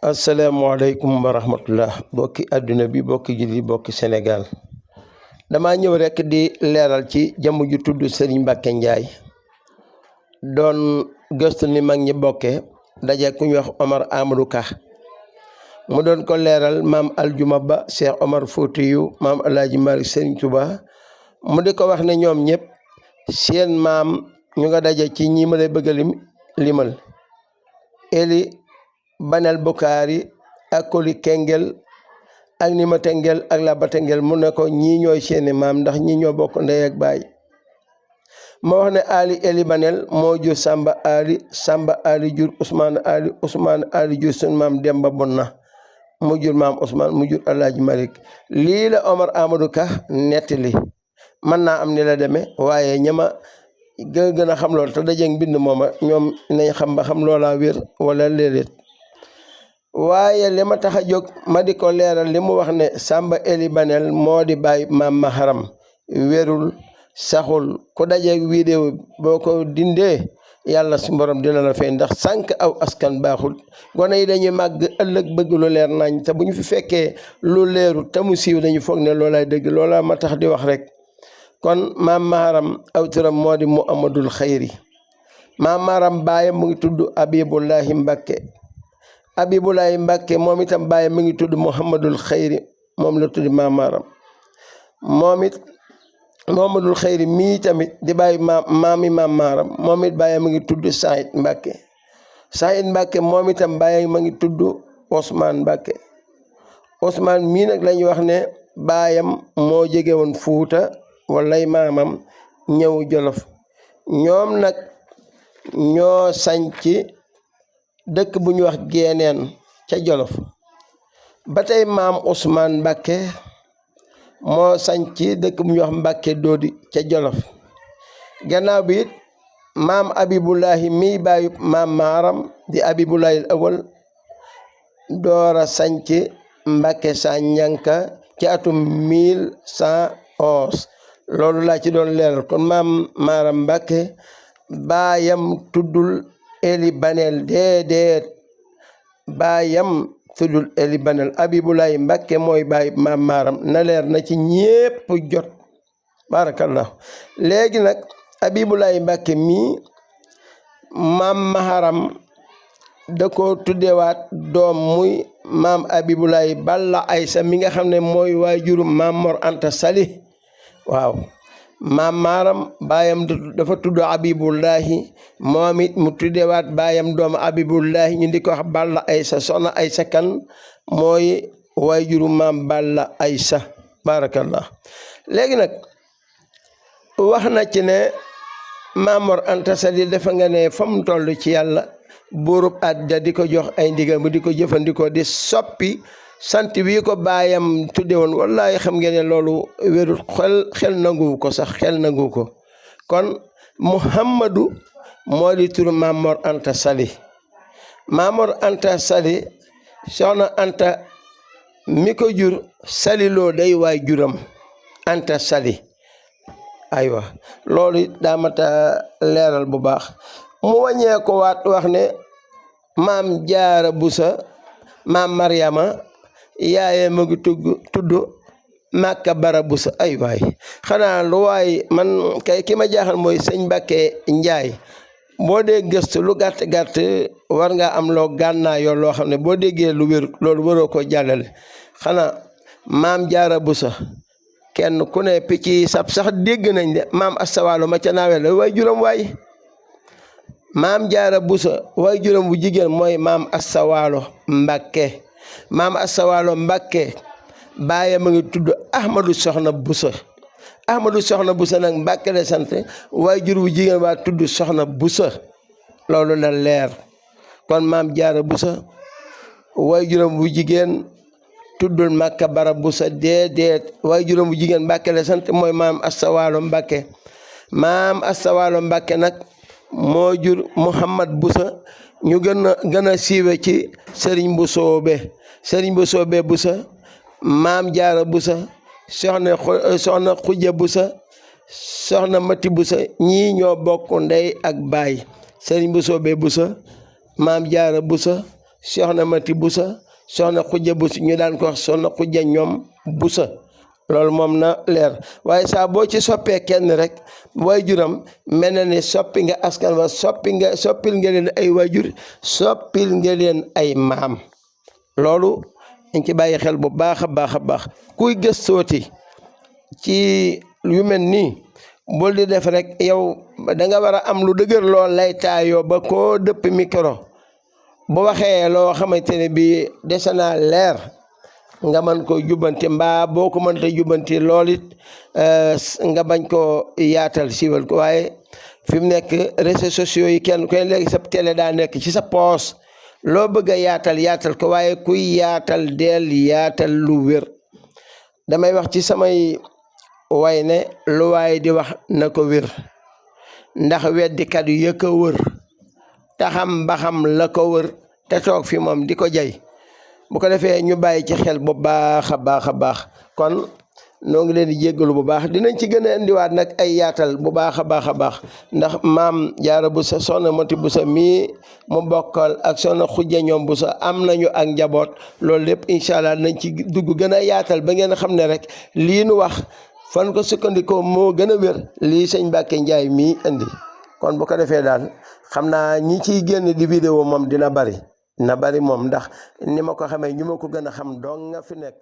asalaamaaleykum wa rahmatullah bokki àdduna bi bokki julli bokki Sénégal dama ñëw rekk di leeral ci jëmm ju tudd Serigne Mbacké Ndiaye doon gëstu ni mag ñi bokke daje ku ñu wax Omar Amadou Ka mu doon ko leeral maam Aljuma Ba Cheikh Omar Foutiyou maam Alaaji Malick Serigne Touba mu di ko wax ne ñoom ñëpp seen maam ñu nga daje ci ñi ma lay bëgg a limal Eli Banel Bukari ak Koli Kengel ak Nima Tengel ak Laba Tengel mu ne ko ñii ñooy seeni maam ndax ñii ñoo bokk ndey ak baay ma wax ne Ali Eli Banel moo jur Samba Ali jur Ousmane Ali jur sun maam Demba Bonna mu jur maam Ousmane mu jur Alaaji Malik lii la Omar Amadou Ka nettali mën naa am ni la demee waaye ñama gën a xam loolu te dajeeg bind mooma ñoom nañ xam ba xam loolaa wér wala léeg-léeg waaye li ma tax a jóg ma di ko leeral li mu wax ne Samba Eli Banel moo di bàyyi maam Maharam wérul saxul ku dajeeg vidéo boo ko dindee yàlla su borom dina la fay ndax sànq aw askan baaxul gone yi dañuy màgg ëllëg bëgg lu leer nañ te bu ñu fi fekkee lu leeru te mu siiw dañu foog ne loolaay dëgg loola ma tax di wax rek kon maam Maharam aw turam moo di Muhammadul Xayri maam Maharam baayam mu ngi tudd Abibullahi Mbàkke moom itam baayam mu ngi tudd Muhammadul Xayri moom la tudd maam Maharam moom it Muhammadul Xayri mii tamit di bàyyi maami maam Maharam moom it baayam mu ngi tudd Saïd Mbàkke moom itam baayam mu ngi tudd Ousmane Mbàkke Ousmane mii nag la ñuy wax ne baayam moo jege woon Fuuta walay maamam ñëw Jolof ñoom nag ñoo sañci dëkk bu ñu wax Geeneen ca Jolof ba tey maam Ousmane Mbàkke moo sañci dëkk bu ñu wax Mbàkke Doodi ca Jolof gannaaw bi it maam Abibullahi mii bàyyi maam Maharam di Abibullahi awal doora sañci Mbàkke Sañanka ci atum 1111 loolu laa ci doon leeral kon maam Maharam Mbàkke baayam tuddul Eli Banel déedéet baayam tuddul Eli Banel Abibulaay Mbàkke mooy baay maam Maharam na leer na ci ñépp jot barakallahu léegi nag Abibulaay Mbàkke mii maam Maharam da ko tuddewaat doom muy maam Abibulaay Balla Aysa mi nga xam ne mooy waajuru maam Mor Anta Sali waaw maam Maharam baayam dafa tudd Abibullahi moom it mu tuddewaat baayam doomu Abibullahi ñu di ko wax Balla Aysa soxna Aysa kan mooy waajuru maam Balla Aysa barakallah léegi nag wax na ci ne maam Mor Anta Sali dafa nga ne fa mu toll ci yàlla buurub àdda di ko jox ay ndigal mu di ko jëfandikoo di soppi sant bii ko baayam tudde woon wallahi xam ngeen ne loolu wérul xel nanguwu ko sax xel nanguwu ko kon Muhammadu moo di turu Maam Mor Anta Sali Maam Mor Anta Sali soxna Anta mi ko jur Sali loo day waay juram Anta Sali aywa loolu daa mata leeral bu baax mu wàññee ko waat wax ne maam Jaara Busa maam Maryama yaaye ma ngi tudd Makka Bara Busa ay waay xanaa lu waay man kay ki ma jaaxal mooy sëñ Mbacké Njaay boo dee gëstu lu gàtt war nga am loo gànnaayoo loo xam ne boo déggee lu wér loolu waroo ko jàllale xanaa maam Jaara Busa kenn ku ne picc yi sab sax dégg nañ de maam astawaalo ma ca naawee la waay juróom waay maam Jaara Busa waay juróom bu jigéen mooy maam astawaalo Mbàkke maam astawaalo Mbàkke baayam a ngi tudd Ahmadu Soxna Busa nag Mbàkke la sant waay jur bu jigéen waa tudd Soxna Busa loolu la leer kon maam Jaara Busa waay juróom bu jigéen tuddul Makka Bara Busa déedéet waay juróom bu jigéen Mbàkke la sant mooy maam astawaalo Mbàkke maam astawaalo Mbàkke nag moo jur Muhammad Busa ñu gën a siiwe ci Sëriñ Busoobe Busa maam Jaara Busa soxna Xuja Busa soxna Mati Busa ñii ñoo bokk ndey ak baay Sëriñ Busoobe Busa maam Jaara Busa soxna Mati Busa soxna Xujja Busa ñu daan ko wax soxna Xujja ñoom Busa loolu moom na leer waaye saa boo ci soppee kenn rek waajuram mel na ni soppi nga askan wa soppil nga leen ay waajur soppil nga leen ay maam loolu dañ ci bàyyi xel bu baax a baax a baax kuy gëstooti ci yu mel nii bul di def rek yow da nga war a am lu dëgër lool lay taayoo ba koo dëpp micro bu waxee loo xamante ne bii dese naa leer nga mën ko jubbanti mbaa boo ko mënta jubbanti lool it nga bañ ko yaatal siiwal ko waaye fi mu nekk réseaux sociaux yi kenn koy léegi sa télé daa nekk ci sa poos loo bëgg a yaatal ko waaye kuy yaatal del yaatal lu wér damay wax ci samay way ne lu waay di wax na ko wér ndax weddikat yu ko wër taxam baxam la ko wër te toog fi moom di ko jay bu ko defee ñu bàyyi ci xel bu baax a baax a baax kon noo ngi leen di jéggalu bu baax dinañ ci gën a indiwaat nag ay yaatal bu baax a baax a baax ndax maam Jaara Buso soxna Mati Buso mii mu bokkal ak soxna Xujja ñoom Buso am nañu ak njaboot loolu lépp incha allah nañ ci dugg gën a yaatal ba ngeen xam ne rek lii nu wax fan ko sukkandikoo moo gën a wér lii sëñ Mbàkke Njaay mii indi kon bu ko defee daal xam naa ñi ciy génn di vidéo moom dina bari moom ndax ni ma ko xamee ñu ma ko gën a xam dong nga fi nekk